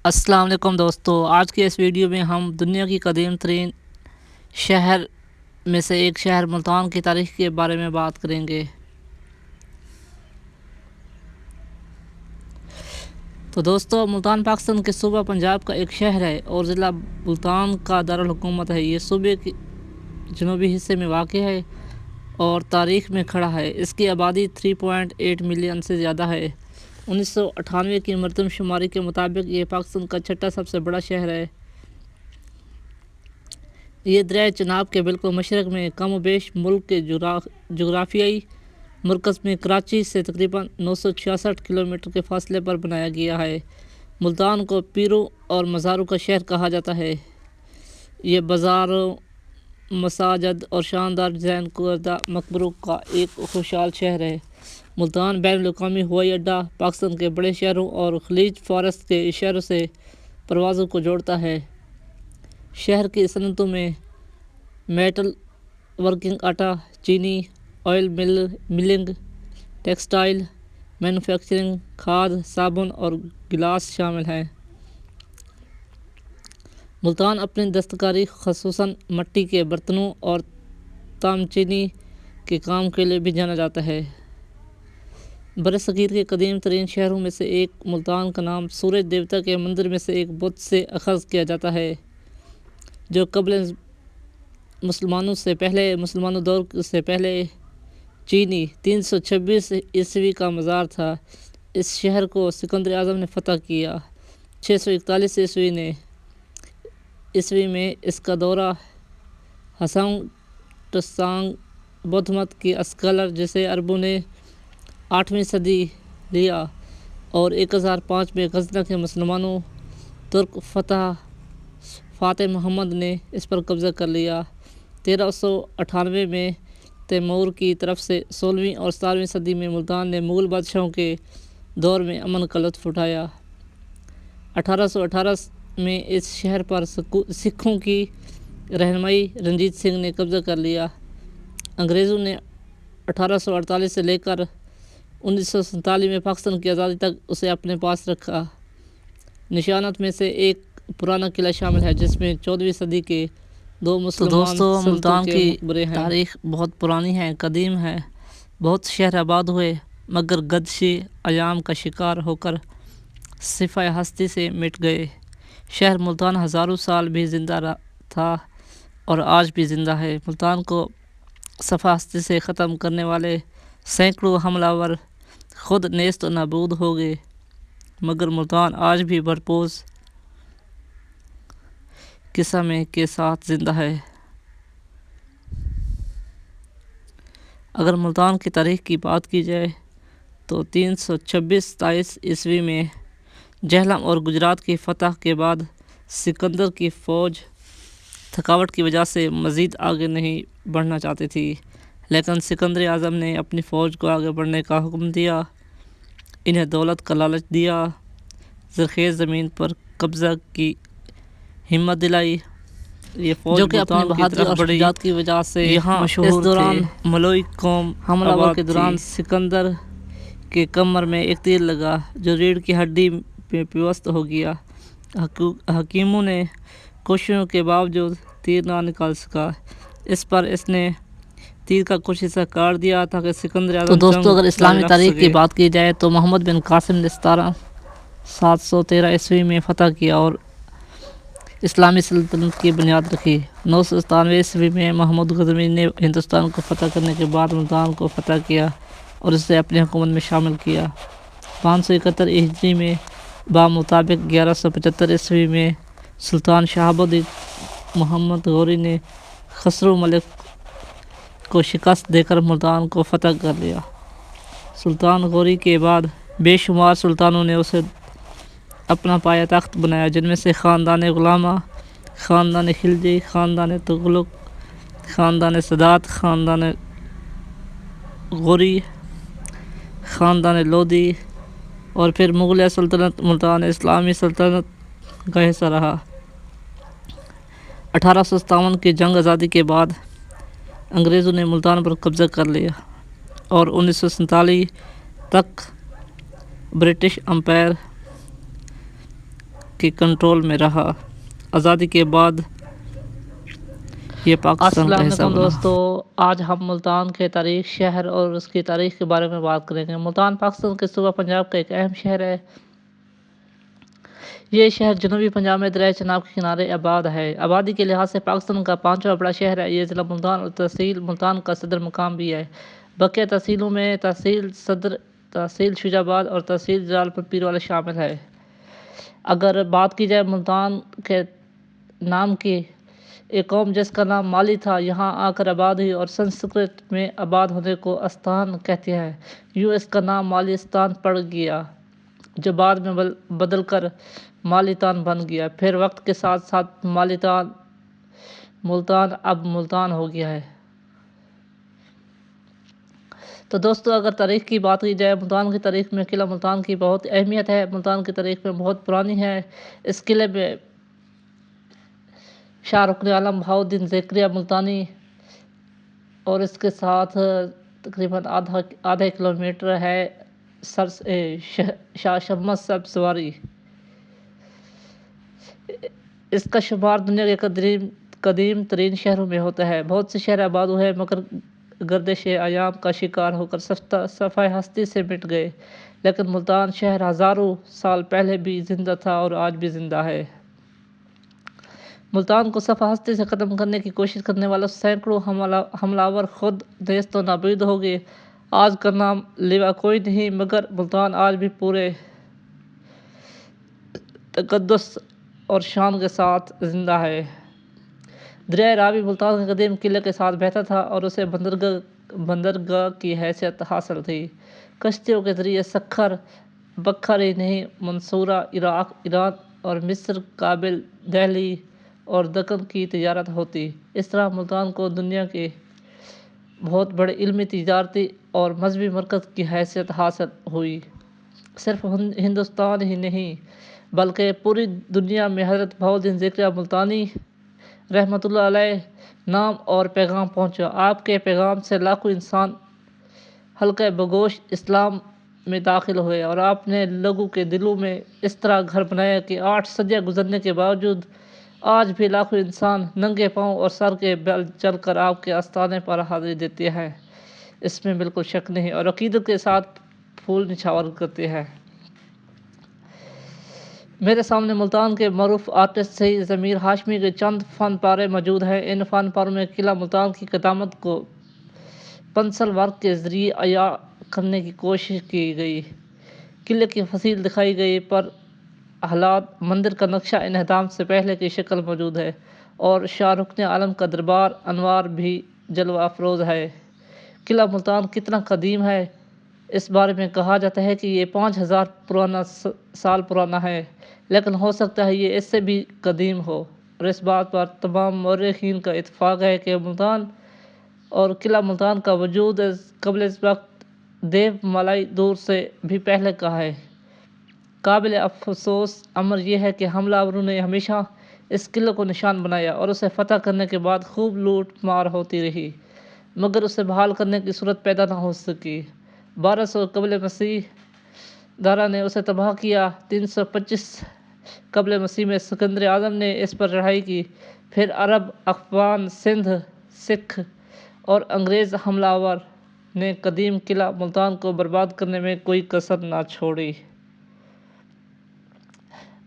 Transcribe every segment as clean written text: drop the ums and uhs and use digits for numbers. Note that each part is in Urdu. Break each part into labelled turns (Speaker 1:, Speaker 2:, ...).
Speaker 1: السلام علیکم دوستو، آج کے اس ویڈیو میں ہم دنیا کی قدیم ترین شہر میں سے ایک شہر ملتان کی تاریخ کے بارے میں بات کریں گے۔ تو دوستو، ملتان پاکستان کے صوبہ پنجاب کا ایک شہر ہے اور ضلع ملتان کا دارالحکومت ہے۔ یہ صوبے کے جنوبی حصے میں واقع ہے اور تاریخ میں کھڑا ہے۔ اس کی آبادی 3.8 ملین سے زیادہ ہے۔ 1998 کی مردم شماری کے مطابق یہ پاکستان کا چھٹا سب سے بڑا شہر ہے۔ یہ دریائے چناب کے بالکل مشرق میں کم و بیش ملک کے جغرافیائی مرکز میں کراچی سے تقریباً 966 کلومیٹر کے فاصلے پر بنایا گیا ہے۔ ملتان کو پیروں اور مزاروں کا شہر کہا جاتا ہے۔ یہ بازاروں، مساجد اور شاندار ڈیزائن کردہ مقبروں کا ایک خوشحال شہر ہے۔ ملتان بین الاقوامی ہوائی اڈہ پاکستان کے بڑے شہروں اور خلیج فارس کے شہروں سے پروازوں کو جوڑتا ہے۔ شہر کی صنعتوں میں میٹل ورکنگ، آٹا چینی، آئل ملنگ، ٹیکسٹائل مینوفیکچرنگ، کھاد، صابن اور گلاس شامل ہیں۔ ملتان اپنی دستکاری خصوصاً مٹی کے برتنوں اور تام چینی کے کام کے لیے بھی جانا جاتا ہے۔ برصغیر کے قدیم ترین شہروں میں سے ایک ملتان کا نام سورج دیوتا کے مندر میں سے ایک بت سے اخذ کیا جاتا ہے، جو قبل مسلمانوں دور سے پہلے چینی 326 عیسوی کا مزار تھا۔ اس شہر کو سکندر اعظم نے فتح کیا۔ 641 عیسوی میں اس کا دورہ ہسانگ ٹسانگ بدھ مت کی اسکالر جسے عربوں نے 8ویں صدی لیا اور 1005 میں غزنہ کے مسلمانوں ترک فاتح محمد نے اس پر قبضہ کر لیا۔ 1398 میں تیمور کی طرف سے 16ویں اور 17ویں صدی میں ملتان نے مغل بادشاہوں کے دور میں امن کا لطف اٹھایا۔ 1818 میں اس شہر پر سکھوں کی رہنمائی رنجیت سنگھ نے قبضہ کر لیا۔ انگریزوں نے 1848 سے لے کر 1947 میں پاکستان کی آزادی تک اسے اپنے پاس رکھا۔ نشانات میں سے ایک پرانا قلعہ شامل ہے جس میں 14ویں صدی کے دو مسلمان سلطنتوں کے مقبرے ہیں۔ تاریخ بہت پرانی ہے، قدیم ہے۔ بہت شہر آباد ہوئے مگر گردشی ایام کا شکار ہو کر صفحہ ہستی سے مٹ گئے۔ شہر ملتان ہزاروں سال بھی زندہ تھا اور آج بھی زندہ ہے۔ ملتان کو صفحہ ہستی سے ختم کرنے والے سینکڑوں حملہ آور خود نیست و نابود ہو گئے، مگر ملتان آج بھی بھرپور قسم کے ساتھ زندہ ہے۔ اگر ملتان کی تاریخ کی بات کی جائے تو 326 عیسوی میں جہلم اور گجرات کی فتح کے بعد سکندر کی فوج تھکاوٹ کی وجہ سے مزید آگے نہیں بڑھنا چاہتی تھی، لیکن سکندر اعظم نے اپنی فوج کو آگے بڑھنے کا حکم دیا، انہیں دولت کا لالچ دیا، زرخیز زمین پر قبضہ کی ہمت دلائی۔ یہ فوج جو کہ اپنی بہادری اور شجاعت کی وجہ سے یہاں مشہور تھے۔ ملوئی قوم حملہ آور کے دوران سکندر کے کمر میں ایک تیر لگا جو ریڑھ کی ہڈی میں پیوست ہو گیا۔ حکیموں نے کوششوں کے باوجود تیر نہ نکال سکا۔ اس پر اس نے تیر کا کچھ حصہ کاٹ دیا تاکہ سکندر اعظم تو دوستو، اگر اسلامی تاریخ کی بات کی جائے تو محمد بن قاسم نے 713 عیسوی میں فتح کیا اور اسلامی سلطنت کی بنیاد رکھی۔ 997 عیسوی میں محمود غزنوی نے ہندوستان کو فتح کرنے کے بعد ملتان کو فتح کیا اور اسے اپنی حکومت میں شامل کیا۔ 571 ہجری میں بمطابق 1175 عیسوی میں سلطان شہاب الدین محمد غوری نے خسرو ملک کو شکست دے کر ملتان کو فتح کر لیا۔ سلطان غوری کے بعد بے شمار سلطانوں نے اسے اپنا پایہ تخت بنایا، جن میں سے خاندان غلامہ، خاندان خلجی، خاندان تغلق، خاندان سادات، خاندان غوری، خاندان لودھی اور پھر مغلیہ سلطنت۔ ملتان اسلامی سلطنت کا حصہ رہا۔ 1857 کی جنگ آزادی کے بعد انگریزوں نے ملتان پر قبضہ کر لیا اور 1947 تک برٹش امپائر کے کنٹرول میں رہا۔ آزادی کے بعد یہ پاکستان کا حصہ
Speaker 2: السلام علیکم
Speaker 1: بنا۔
Speaker 2: دوستو، آج ہم ملتان کے تاریخ، شہر اور اس کی تاریخ کے بارے میں بات کریں گے۔ ملتان پاکستان کے صوبہ پنجاب کا ایک اہم شہر ہے۔ یہ شہر جنوبی پنجاب میں دریائے چناب کے کنارے آباد ہے۔ آبادی کے لحاظ سے پاکستان کا 5واں بڑا شہر ہے۔ یہ ضلع ملتان اور تحصیل ملتان کا صدر مقام بھی ہے۔ بقیہ تحصیلوں میں تحصیل صدر، تحصیل شجاع آباد اور تحصیل جلال پور پیروالا شامل ہے۔ اگر بات کی جائے ملتان کے نام کی، ایک قوم جس کا نام مالی تھا یہاں آ کر آباد ہوئی اور سنسکرت میں آباد ہونے کو استان کہتے ہیں۔ یوں اس کا نام مالیستان پڑ گیا جو بعد میں بدل کر مالیتان بن گیا۔ پھر وقت کے ساتھ ساتھ مالیتان ملتان اب ملتان ہو گیا ہے۔ تو دوستو اگر تاریخ کی بات کی جائے، ملتان کی تاریخ میں قلعہ ملتان کی بہت اہمیت ہے۔ ملتان کی تاریخ میں بہت پرانی ہے۔ اس قلعے میں شاہ رکن عالم بہاؤالدین زکریا ملتانی اور اس کے ساتھ تقریباً آدھا کلومیٹر ہے شاہ شمس سب سواری۔ اس کا شمار دنیا کے قدیم ترین شہروں میں ہوتا ہے۔ بہت سے شہر آباد ہوئے مگر گردش ایام کا شکار ہو کر صفحہ ہستی سے مٹ گئے، لیکن ملتان شہر ہزاروں سال پہلے بھی زندہ تھا اور آج بھی زندہ ہے۔ ملتان کو صفحہ ہستی سے ختم کرنے کی کوشش کرنے والوں سینکڑوں حملہ آور خود نیست و نابود ہو گئے۔ آج کا نام لیوا کوئی نہیں، مگر ملتان آج بھی پورے تقدس اور شان کے ساتھ زندہ ہے۔ دریائے راوی ملتان کے قدیم قلعے کے ساتھ بہتا تھا اور اسے بندرگاہ کی حیثیت حاصل تھی۔ کشتیوں کے ذریعے سکھر، بکھر ہی نہیں، منصورہ، عراق، ایران اور مصر، کابل، دہلی اور دکن کی تجارت ہوتی۔ اس طرح ملتان کو دنیا کے بہت بڑے علمی، تجارتی اور مذہبی مرکز کی حیثیت حاصل ہوئی۔ صرف ہندوستان ہی نہیں بلکہ پوری دنیا میں حضرت بہاؤالدین زکریا ملتانی رحمۃ اللہ علیہ نام اور پیغام پہنچا۔ آپ کے پیغام سے لاکھوں انسان حلقہ بگوش اسلام میں داخل ہوئے اور آپ نے لوگوں کے دلوں میں اس طرح گھر بنایا کہ 8 صدیاں گزرنے کے باوجود آج بھی لاکھوں انسان ننگے پاؤں اور سر کے بل چل کر آپ کے آستانے پر حاضری دیتے ہیں، اس میں بالکل شک نہیں، اور عقیدت کے ساتھ پھول نچھاور کرتے ہیں۔ میرے سامنے ملتان کے معروف آرٹسٹ سید ضمیر ہاشمی کے چند فن پارے موجود ہیں۔ ان فن پاروں میں قلعہ ملتان کی قدامت کو پنسل ورک کے ذریعے عیاں کرنے کی کوشش کی گئی، قلعے کی فصیل دکھائی گئی، پر حالات مندر کا نقشہ انہدام سے پہلے کی شکل موجود ہے، اور شاہ رکن عالم کا دربار انوار بھی جلوہ افروز ہے۔ قلعہ ملتان کتنا قدیم ہے، اس بارے میں کہا جاتا ہے کہ یہ 5000 سال پرانا ہے، لیکن ہو سکتا ہے یہ اس سے بھی قدیم ہو، اور اس بات پر تمام مورخین کا اتفاق ہے کہ ملتان اور قلعہ ملتان کا وجود قبل اس وقت دیو مالائی دور سے بھی پہلے کا ہے۔ قابل افسوس امر یہ ہے کہ حملہ آوروں نے ہمیشہ اس قلعے کو نشان بنایا اور اسے فتح کرنے کے بعد خوب لوٹ مار ہوتی رہی، مگر اسے بحال کرنے کی صورت پیدا نہ ہو سکی۔ 1200 قبل مسیح دارا نے اسے تباہ کیا۔ 325 قبل مسیح میں سکندر اعظم نے اس پر چڑھائی کی۔ پھر عرب، افغان، سندھ، سکھ اور انگریز حملہ آور نے قدیم قلعہ ملتان کو برباد کرنے میں کوئی کسر نہ چھوڑی۔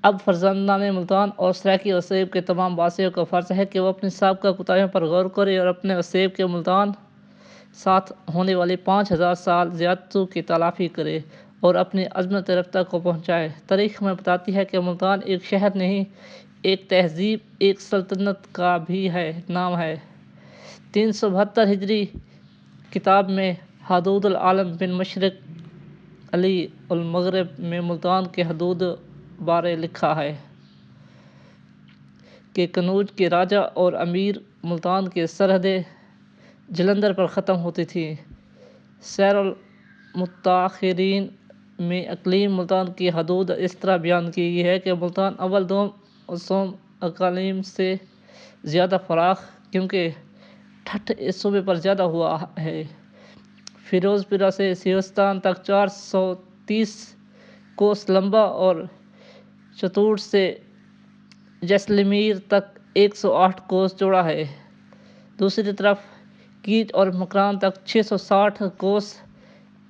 Speaker 2: اب فرزندان ملتان اور سرائیکی وسیب کے تمام باسیوں کا فرض ہے کہ وہ اپنی سابقہ کوتاہیوں پر غور کرے اور اپنے وسیب کے ملتان ساتھ ہونے والی 5000 سال زیادتیوں کی تلافی کرے اور اپنی عظمت رفتہ کو پہنچائے۔ تاریخ ہمیں بتاتی ہے کہ ملتان ایک شہر نہیں، ایک تہذیب، ایک سلطنت کا بھی نام ہے۔ 372 ہجری کتاب میں حدود العالم بن مشرق علی المغرب میں ملتان کے حدود بارے لکھا ہے کہ کنوج کے راجہ اور امیر ملتان کی سرحدیں جلندر پر ختم ہوتی تھیں۔ سیر المتاخرین میں اقلیم ملتان کی حدود اس طرح بیان کی گئی ہے کہ ملتان اول، دوم اور سوم اقالیم سے زیادہ فراخ کیونکہ ٹھٹھ اس صوبے پر زیادہ ہوا ہے۔ فیروز سے سیستان تک 430 کوس لمبا اور چتور سے جیسلمیر تک 108 کوس چوڑا ہے۔ دوسری طرف کیچ اور مکران تک 660 کوس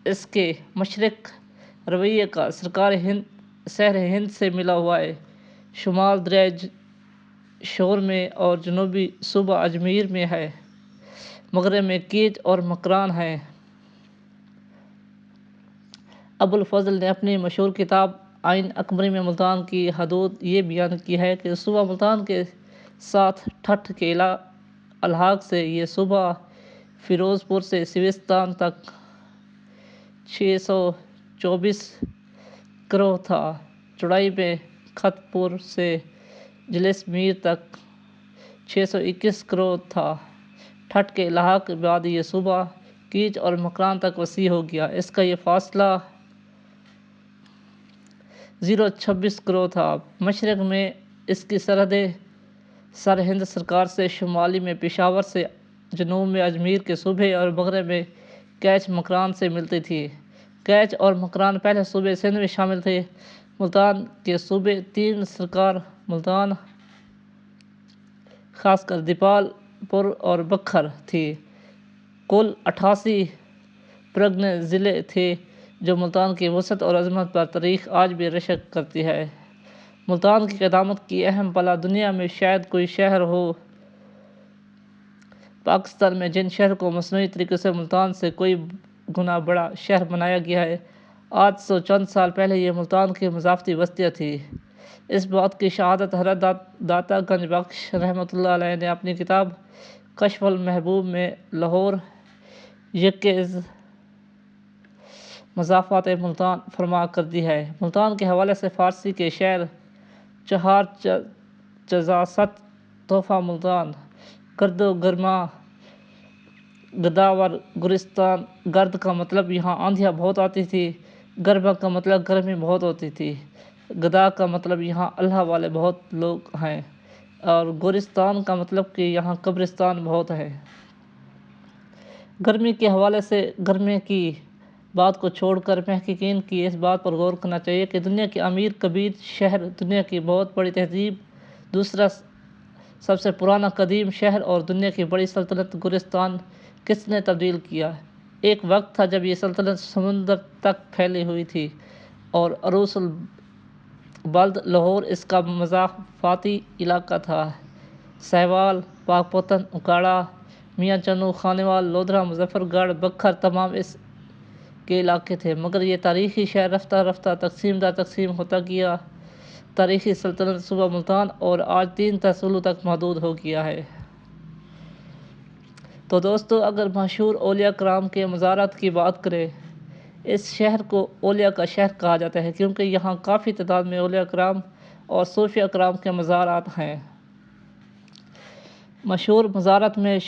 Speaker 2: اس کے مشرق رویے کا سرکار شہر ہند سے ملا ہوا ہے، شمال دریائے شور میں اور جنوبی صوبہ اجمیر میں ہے، مغرب میں کیچ اور مکران ہے۔ ابوالفضل نے اپنی مشہور کتاب آئین اکبری میں ملتان کی حدود یہ بیان کی ہے کہ صوبہ ملتان کے ساتھ ٹھٹھ کے الحاق سے یہ صوبہ فیروز پور سے سیستان تک 624 کرہ تھا، چوڑائی میں کھت پور سے جیسلمیر تک 621 کرہ تھا۔ ٹھٹھ کے الحاق کے بعد یہ صوبہ کیچ اور مکران تک وسیع ہو گیا، اس کا یہ فاصلہ 026 کرہ تھا۔ مشرق میں اس کی سرحدیں سر ہند سرکار سے، شمالی میں پشاور سے، جنوب میں اجمیر کے صوبے اور مغرب میں کیچ مکران سے ملتی تھی۔ کیچ اور مکران پہلے صوبے سندھ میں شامل تھے۔ ملتان کے صوبے 3 سرکار ملتان، خاص کر دیپال پور اور بکھر تھی۔ کل 88 پرگنہ ضلع تھے جو ملتان کی وسعت اور عظمت پر تاریخ آج بھی رشک کرتی ہے۔ ملتان کی قدامت کی اہم پلہ دنیا میں شاید کوئی شہر ہو۔ پاکستان میں جن شہر کو مصنوعی طریقے سے ملتان سے کئی گنا بڑا شہر بنایا گیا ہے، آج سے چند سال پہلے یہ ملتان کی مضافاتی بستیاں تھیں۔ اس بات کی شہادت حضرت داتا گنج بخش رحمۃ اللہ علیہ نے اپنی کتاب کشف المحبوب میں لاہور یکے از مضافات ملتان فرما کر دی ہے۔ ملتان کے حوالے سے فارسی کے شعر چہار چزاست تحفہ ملتان، گرد و گرما گداور گرستان، گرد کا مطلب یہاں آندھیاں بہت آتی تھی، گرما کا مطلب گرمی بہت ہوتی تھی، گدا کا مطلب یہاں اللہ والے بہت لوگ ہیں، اور گورستان کا مطلب کہ یہاں قبرستان بہت ہے۔ گرمی کے حوالے سے گرمی کی بات کو چھوڑ کر محققین کی اس بات پر غور کرنا چاہیے کہ دنیا کے امیر کبیر شہر، دنیا کی بہت بڑی تہذیب، دوسرا سب سے پرانا قدیم شہر اور دنیا کی بڑی سلطنت گورستان کس نے تبدیل کیا؟ ایک وقت تھا جب یہ سلطنت سمندر تک پھیلی ہوئی تھی اور عروس البلد لاہور اس کا مضافاتی علاقہ تھا۔ سہوال، پاکپتن، اکاڑہ، میاں چنو، خانیوال، لودھرا، مظفر گڑھ، بکھر تمام اس کے علاقے تھے، مگر یہ تاریخی شہر رفتہ رفتہ تقسیم در تقسیم ہوتا گیا۔ تاریخی سلطنت صوبہ ملتان اور آج 3 تحصیلوں تک محدود ہو گیا ہے۔ تو دوستو، اگر مشہور اولیاء کرام کے مزارات کی بات کریں، اس شہر کو اولیاء کا شہر کہا جاتا ہے کیونکہ یہاں کافی تعداد میں اولیاء کرام اور صوفیاء کرام کے مزارات ہیں۔ مشہور مزارات میں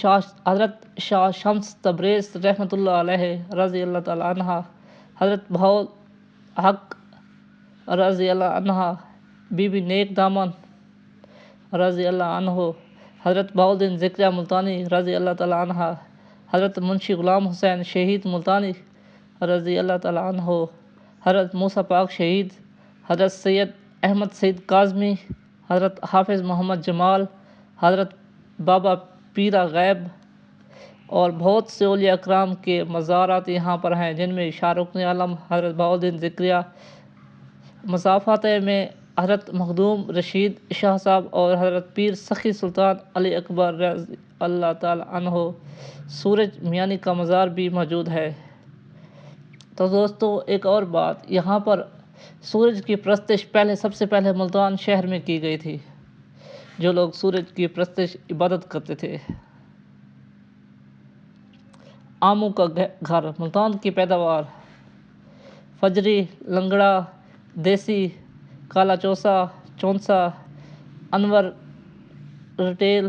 Speaker 2: حضرت شاہ شمس تبریز رحمۃ اللہ علیہ رضی اللہ تعالیٰ عنہ، حضرت بہاء الحق رضی اللہ عنہ، بی بی نیک دامن رضی اللہ عنہ، حضرت بہاء الدین ذکریہ ملتانی رضی اللہ تعالیٰ عنہ، حضرت منشی غلام حسین شہید ملتانی رضی اللہ تعالیٰ عنہ، حضرت موسیٰ پاک شہید، حضرت سید احمد سعید کاظمی، حضرت حافظ محمد جمال، حضرت بابا پیرا غیب اور بہت سے اولیاء کرام کے مزارات یہاں پر ہیں، جن میں شاہ رکن عالم حضرت بہاء الدین ذکریہ، مضافات میں حضرت مخدوم رشید شاہ صاحب اور حضرت پیر سخی سلطان علی اکبر رضی اللہ تعالیٰ عنہ سورج میانی کا مزار بھی موجود ہے۔ تو دوستو، ایک اور بات، یہاں پر سورج کی پرستش سب سے پہلے ملتان شہر میں کی گئی تھی، جو لوگ سورج کی پرستش عبادت کرتے تھے۔ آموں کا گھر، ملتان کی پیداوار، فجری، لنگڑا، دیسی، کالا چوسا، چونسا، انور ریٹیل،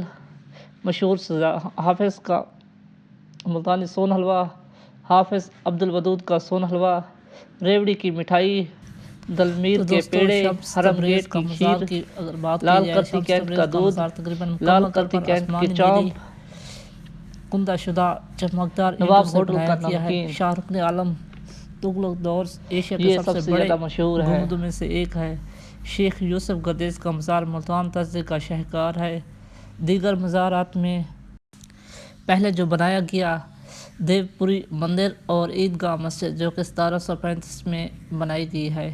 Speaker 2: مشہور سزا، حافظ کا ملتانی سون حلوہ، حافظ عبد الودود کا سون حلوہ، ریوڑی کی مٹھائی، دلمیر کے پیڑے، حرم گیٹ کی کھیر، لال کرتی کینٹ کا دودھ، لال کرتی کینٹ کی چاپ،
Speaker 1: کندہ شدہ چمکدار
Speaker 2: نواب ہوٹل کا نمکین،
Speaker 1: شاہ رکن عالم تغلق دور ایشیا
Speaker 2: یہ
Speaker 1: کے
Speaker 2: سب سے زیادہ مشہور ہے۔
Speaker 1: گنبدوں میں سے ایک ہے۔
Speaker 2: شیخ یوسف گردیز کا مزار ملتان تسزے کا شاہکار ہے۔ دیگر مزارات میں پہلے جو بنایا گیا دیو پوری مندر اور عیدگاہ مسجد جو کہ 1735 میں بنائی گئی ہے۔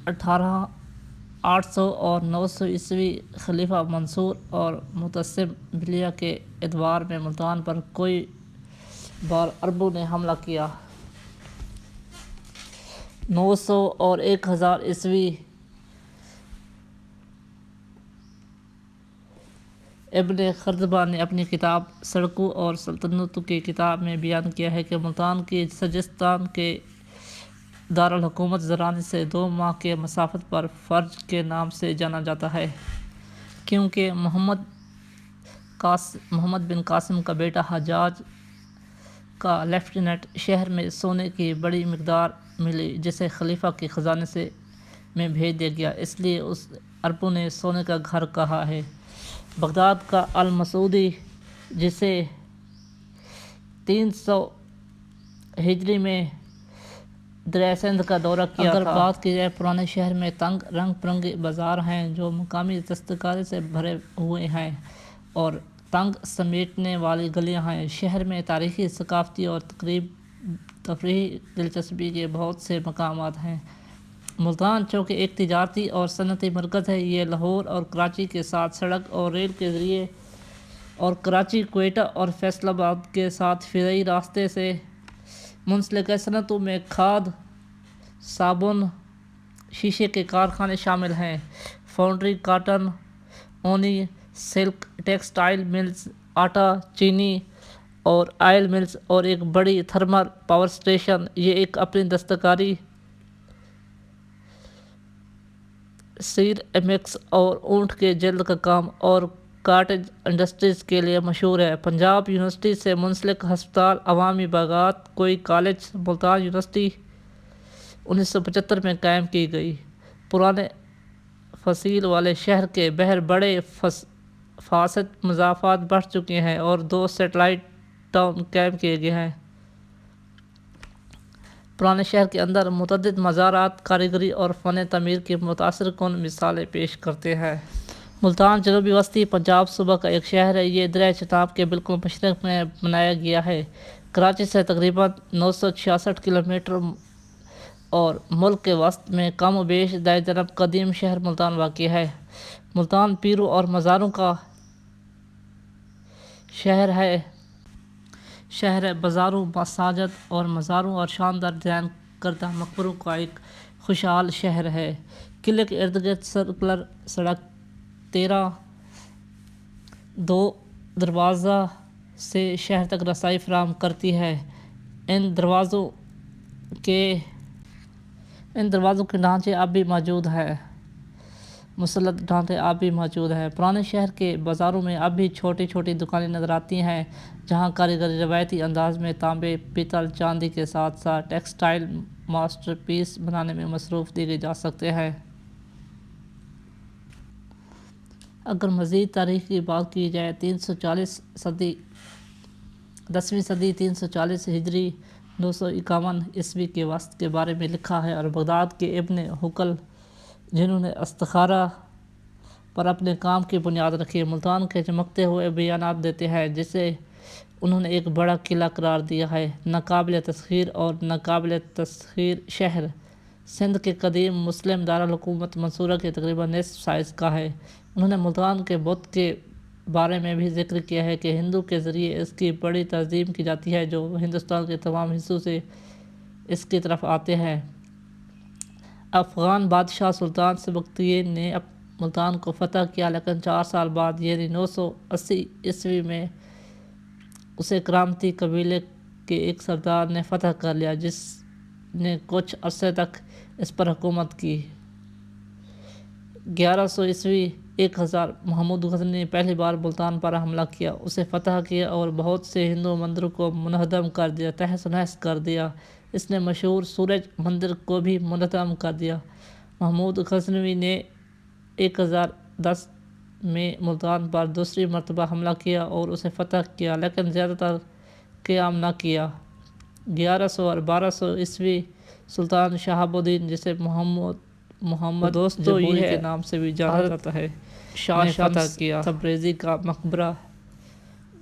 Speaker 2: 800 اور 900 عیسوی خلیفہ منصور اور متعصب بلیہ کے ادوار میں ملتان پر کئی بار عربوں نے حملہ کیا۔ 900 اور 1000 عیسوی ابن خردبہ نے اپنی کتاب سڑکوں اور سلطنتوں کی کتاب میں بیان کیا ہے کہ ملتان کی سجستان کے دارالحکومت زرانی سے 2 ماہ کے مسافت پر فرج کے نام سے جانا جاتا ہے، کیونکہ محمد بن قاسم کا بیٹا حجاج کا لیفٹیننٹ شہر میں سونے کی بڑی مقدار ملی جسے خلیفہ کے خزانے میں بھیج دیا گیا، اس لیے اس عربوں نے سونے کا گھر کہا ہے۔ بغداد کا المسعودی جسے 300 ہجری میں دریائے سندھ کا دورہ کیا تھا۔ اگر بات کی جائے پرانے شہر میں تنگ رنگ برنگے بازار ہیں جو مقامی دستکاری سے بھرے ہوئے ہیں اور تنگ سمیٹنے والی گلیاں ہیں۔ شہر میں تاریخی، ثقافتی اور تفریحی دلچسپی کے بہت سے مقامات ہیں۔ ملتان چونکہ ایک تجارتی اور صنعتی مرکز ہے، یہ لاہور اور کراچی کے ساتھ سڑک اور ریل کے ذریعے اور کراچی، کوئٹہ اور فیصل آباد کے ساتھ فضائی راستے سے منسلک ہے۔ صنعتوں میں کھاد، صابن، شیشے کے کارخانے شامل ہیں، فاؤنڈری، کاٹن، اونی، سلک، ٹیکسٹائل ملز، آٹا، چینی اور آئل ملز اور ایک بڑی تھرمل پاور اسٹیشن۔ یہ ایک اپنی دستکاری، سیرامکس اور اونٹ کے جلد کا کام اور کاٹیج انڈسٹریز کے لیے مشہور ہے۔ پنجاب یونیورسٹی سے منسلک ہسپتال، عوامی باغات، کوئی کالج۔ ملتان یونیورسٹی 1975 میں قائم کی گئی۔ پرانے فصیل والے شہر کے بحر بڑے فاصد مضافات بڑھ چکے ہیں اور 2 سیٹلائٹ ٹاؤن قائم کیے گئے ہیں۔ پرانے شہر کے اندر متعدد مزارات کاریگری اور فن تعمیر کی متاثر کن مثالیں پیش کرتے ہیں۔ ملتان جنوبی وسطی پنجاب صوبہ کا ایک شہر ہے۔ یہ دریائے چناب کے بالکل مشرق میں بنایا گیا ہے۔ کراچی سے تقریباً 966 کلومیٹر اور ملک کے وسط میں کم و بیش دائیں جانب قدیم شہر ملتان واقع ہے۔ ملتان پیروں اور مزاروں کا شہر ہے۔ بازاروں، مساجد اور مزاروں اور شاندار ڈیزائن کردہ مقبروں کا ایک خوشحال شہر ہے۔ قلعے کے ارد گرد سرکلر سڑک 13 2 دروازہ سے شہر تک رسائی فراہم کرتی ہے۔ ان دروازوں کے ڈھانچے اب بھی موجود ہیں۔ مسلط ڈھانچے اب بھی موجود ہیں۔ پرانے شہر کے بازاروں میں اب بھی چھوٹی چھوٹی دکانیں نظر آتی ہیں جہاں کاریگری روایتی انداز میں تانبے، پیتل، چاندی کے ساتھ ساتھ ٹیکسٹائل ماسٹر پیس بنانے میں مصروف دیکھے جا سکتے ہیں۔ اگر مزید تاریخ کی بات کی جائے 10ویں صدی 340 ہجری 951 عیسوی کے وسط کے بارے میں لکھا ہے اور بغداد کے ابن حکل جنہوں نے استخارہ پر اپنے کام کی بنیاد رکھی ملتان کے چمکتے ہوئے بیانات دیتے ہیں جسے انہوں نے ایک بڑا قلعہ قرار دیا ہے، ناقابل تسخیر اور ناقابل تسخیر شہر۔ سندھ کے قدیم مسلم دارالحکومت منصورہ کے تقریباً نصف سائز کا ہے۔ انہوں نے ملتان کے بت کے بارے میں بھی ذکر کیا ہے کہ ہندو کے ذریعے اس کی بڑی تعظیم کی جاتی ہے جو ہندوستان کے تمام حصوں سے اس کی طرف آتے ہیں۔ افغان بادشاہ سلطان سبکتگین نے ملتان کو فتح کیا لیکن 4 سال بعد یعنی 980 عیسوی میں اسے کرامتی قبیلے کے ایک سردار نے فتح کر لیا جس نے کچھ عرصے تک اس پر حکومت کی۔ 1100 عیسوی 1000 محمود غزنوی نے پہلی بار ملتان پر حملہ کیا، اسے فتح کیا اور بہت سے ہندو مندروں کو منہدم کر دیا، تہس نہس کر دیا۔ اس نے مشہور سورج مندر کو بھی منہدم کر دیا۔ محمود غزنوی نے 1010 میں ملتان پر دوسری مرتبہ حملہ کیا اور اسے فتح کیا لیکن زیادہ تر قیام نہ کیا۔ 1100 اور 1200 عیسوی سلطان شہاب الدین جسے محمد
Speaker 1: دوستو
Speaker 2: جمہوری
Speaker 1: یہ
Speaker 2: کے نام سے بھی جانا جاتا ہے
Speaker 1: شاہ
Speaker 2: نے فتح
Speaker 1: شمس
Speaker 2: کیا
Speaker 1: تبریزی کا مقبرہ،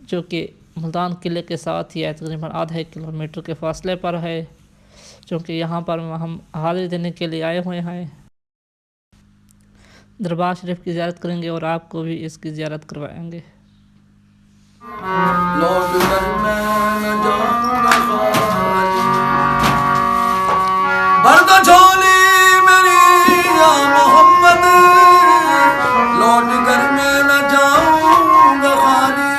Speaker 1: جو کہ ملتان قلعے کے ساتھ ہی ہے، تقریباً آدھے کلومیٹر کے فاصلے پر ہے، چونکہ یہاں پر ہم حاضری دینے کے لیے آئے ہوئے ہیں۔ دربار شریف کی زیارت کریں گے اور آپ کو بھی اس کی زیارت کروائیں گے۔
Speaker 3: لوٹ کر میں نہ جاؤں گا خالی، بھر دو جھولی میری یا محمد، لوٹ کر میں نہ جاؤں گا خالی،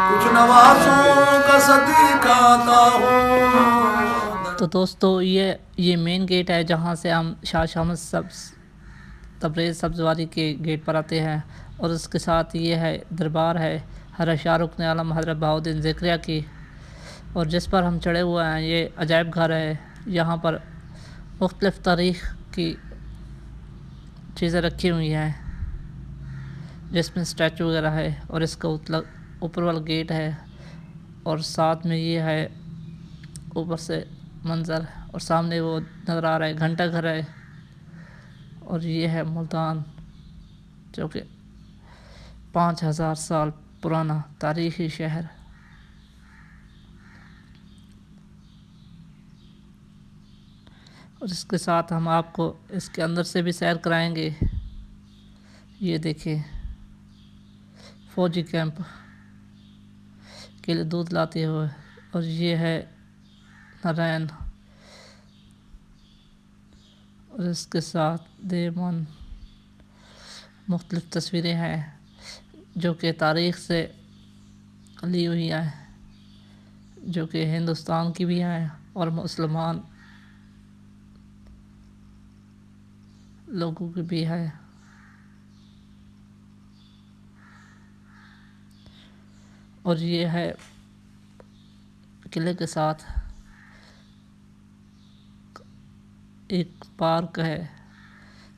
Speaker 3: کچھ نوازوں کا صدیقہ عطا ہوں۔
Speaker 1: تو دوستو یہ مین گیٹ ہے جہاں سے ہم شاہ شمس تبریز سبزواری کے گیٹ پر آتے ہیں، اور اس کے ساتھ یہ ہے دربار ہے حضرت شاہ رکن عالم حضرت بہاؤالدین ذکریہ کی، اور جس پر ہم چڑھے ہوئے ہیں یہ عجائب گھر ہے۔ یہاں پر مختلف تاریخ کی چیزیں رکھی ہوئی ہیں، جس میں اسٹیچو وغیرہ ہے، اور اس کا اوپر والا گیٹ ہے، اور ساتھ میں یہ ہے اوپر سے منظر، اور سامنے وہ نظر آ رہا ہے گھنٹہ گھر ہے، اور یہ ہے ملتان، جو کہ 5000 سال پرانا تاریخی شہر۔ اور اس کے ساتھ ہم آپ کو اس کے اندر سے بھی سیر کرائیں گے۔ یہ دیکھیں فوجی کیمپ کے لیے دودھ لاتے ہوئے، اور یہ ہے نارائن، اور اس کے ساتھ دیوان مختلف تصویریں ہیں جو کہ تاریخ سے لی ہوئی ہیں، جو کہ ہندوستان کی بھی ہیں اور مسلمان لوگوں کی بھی ہے۔ اور یہ ہے قلعے کے ساتھ ایک پارک ہے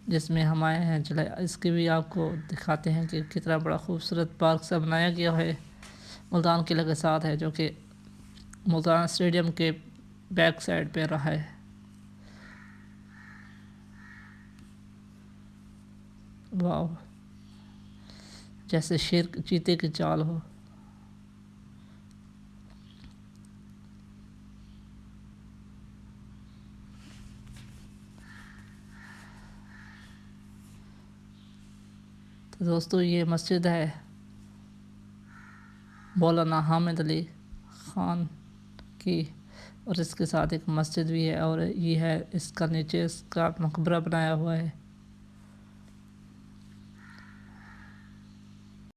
Speaker 1: جس میں ہم آئے ہیں، چلے اس کے بھی آپ کو دکھاتے ہیں کہ کتنا بڑا خوبصورت پارک سے بنایا گیا ہے، ملتان قلعے کے ساتھ ہے، جو کہ ملتان اسٹیڈیم کے بیک سائڈ پہ رہا ہے۔ واو، جیسے شیر چیتے کی چال ہو۔ تو دوستو یہ مسجد ہے مولانا حامد علی خان کی، اور اس کے ساتھ ایک مسجد بھی ہے، اور یہ ہے اس کا نیچے اس کا مقبرہ بنایا ہوا ہے۔